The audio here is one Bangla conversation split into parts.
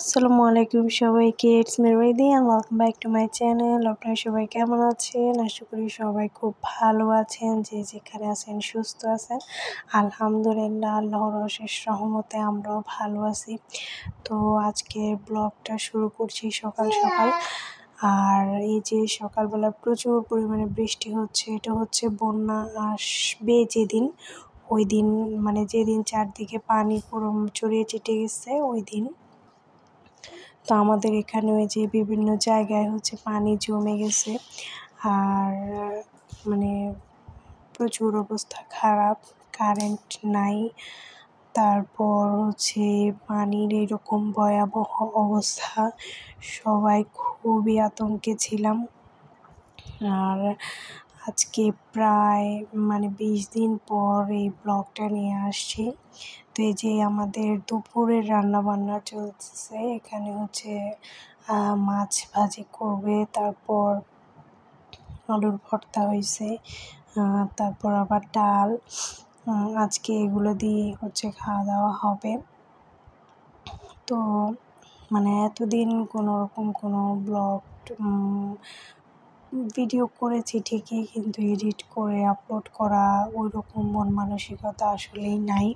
আসসালামু আলাইকুম সবাইকে, it's me Ridi and welcome back to my channel. আপনারা সবাই কেমন আছেন? আশা করি সবাই খুব ভালো আছেন, যে যেখানে আছেন সুস্থ আছেন। আলহামদুলিল্লাহ, আল্লাহর অশেষ রহমতে আমরাও ভালো আছি। তো আজকে ব্লগটা শুরু করছি সকাল সকাল। আর এই যে সকালবেলা প্রচুর পরিমাণে বৃষ্টি হচ্ছে, এটা হচ্ছে বন্যা আসবে যেদিন, ওই দিন মানে যেদিন চারদিকে পানি পুরো ছড়িয়ে ছিটে গেছে ওই দিন। তো আমাদের এখানে ওই যে বিভিন্ন জায়গায় হচ্ছে পানি জমে গেছে, আর মানে প্রচুর অবস্থা খারাপ, কারেন্ট নাই। তারপর হচ্ছে পানির এরকম ভয়াবহ অবস্থা, সবাই খুবই আতঙ্কে ছিলাম। আর আজকে প্রায় 20 দিন পর এই ব্লগটা নিয়ে আসছি। তো এই যে আমাদের দুপুরের রান্না বান্না চলছে, এখানে হচ্ছে মাছ ভাজি করবে, তারপর আলুর ভর্তা হয়েছে, তারপর আবার ডাল। আজকে এগুলো দিয়ে হচ্ছে খাওয়া দাওয়া হবে। তো এতদিন কোনো রকম কোনো ব্লগ ভিডিও করেছি ঠিকই, কিন্তু এডিট করে আপলোড করা ওই রকম মন মানসিকতা আসলেই নাই।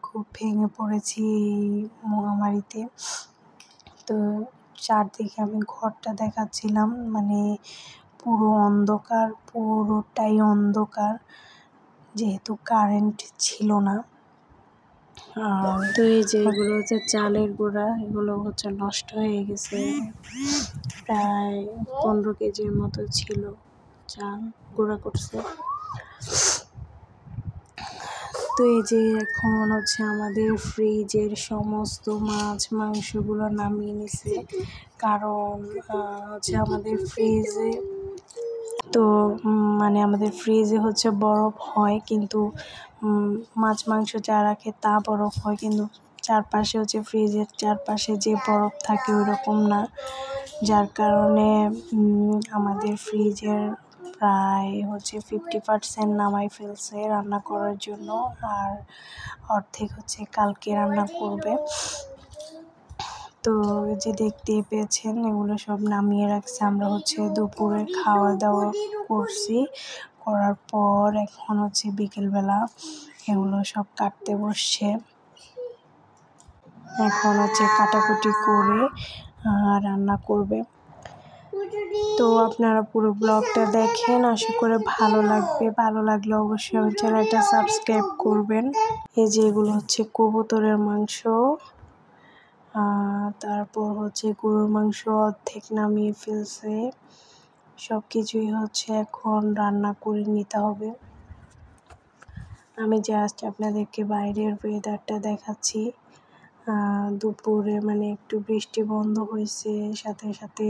খুব ভেঙে পড়েছি এই মহামারীতে। তো চারদিকে আমি ঘরটা দেখাচ্ছিলাম, পুরো অন্ধকার, পুরোটাই অন্ধকার, যেহেতু কারেন্ট ছিল না। তো এই যে এগুলো হচ্ছে চালের গুঁড়া, এগুলো হচ্ছে নষ্ট হয়ে গেছে। প্রায় 15 কেজির মতো ছিল চাল গুঁড়া করছে। তো এই যে এখন হচ্ছে আমাদের ফ্রিজের সমস্ত মাছ মাংসগুলো নামিয়ে নিছে, কারণ হচ্ছে আমাদের ফ্রিজে তো আমাদের ফ্রিজে হচ্ছে বরফ হয়, কিন্তু মাছ মাংস যা রাখে তা বরফ হয়, কিন্তু চারপাশে হচ্ছে ফ্রিজের চারপাশে যে বরফ থাকে ওই রকম না। যার কারণে আমাদের ফ্রিজের প্রায় হচ্ছে 50% নামাই ফেলছে রান্না করার জন্য, আর অর্ধেক হচ্ছে কালকে রান্না করবে। তো যে দেখতেই পেয়েছেন এগুলো সব নামিয়ে রাখছে। আমরা হচ্ছে দুপুরে খাওয়া দাওয়া করছি, করার পর এখন হচ্ছে বিকেলবেলা এগুলো সব কাটতে বসছে। এখন হচ্ছে কাটাকুটি করে রান্না করবে। তো আপনারা পুরো ব্লগটা দেখেন, আশা করে ভালো লাগবে। ভালো লাগলে অবশ্যই আমার চ্যানেলটা সাবস্ক্রাইব করবেন। এই যে এগুলো হচ্ছে কবুতরের মাংস, তারপর হচ্ছে গরুর মাংস অর্ধেক নামিয়ে ফেলছে। সব কিছুই হচ্ছে এখন রান্না করে নিতে হবে। আমি জাস্ট আপনাদেরকে বাইরের ওয়েদারটা দেখাচ্ছি। দুপুরে একটু বৃষ্টি বন্ধ হয়েছে, সাথে সাথে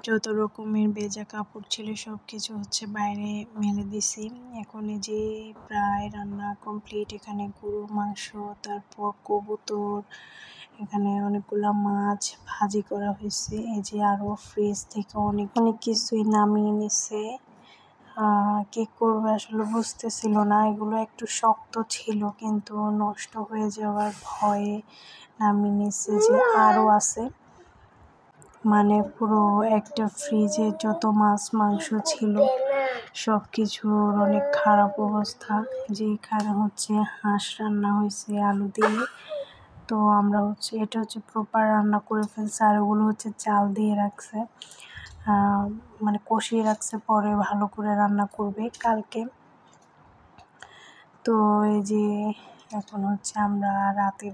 যত রকমের ভেজা কাপড় ছিল সব কিছু হচ্ছে বাইরে মেলে দিছি। এখন এই যে প্রায় রান্না কমপ্লিট। এখানে গরুর মাংস, তারপর কবুতর, এখানে অনেকগুলা মাছ ভাজি করা হয়েছে। এই যে আরো ফ্রিজ থেকে অনেক অনেক কিছুই নামিয়ে নিছে। কি করবে আসলে বুঝতেছিল না। এগুলো একটু শক্ত ছিল, কিন্তু নষ্ট হয়ে যাওয়ার ভয়ে নামিয়ে নিচ্ছে। যে আরও আছে, পুরো একটা ফ্রিজে যত মাছ মাংস ছিল সব কিছুর অনেক খারাপ অবস্থা। যে এখানে হচ্ছে হাঁস রান্না হয়েছে আলু দিয়ে। তো আমরা হচ্ছে এটা হচ্ছে প্রপার রান্না করে ফেলছে, আর ওগুলো হচ্ছে চাল দিয়ে রাখছে, কষিয়ে রাখছে, পরে ভালো করে রান্না করবে কালকে। তো এই যে এখন হচ্ছে আমরা রাতের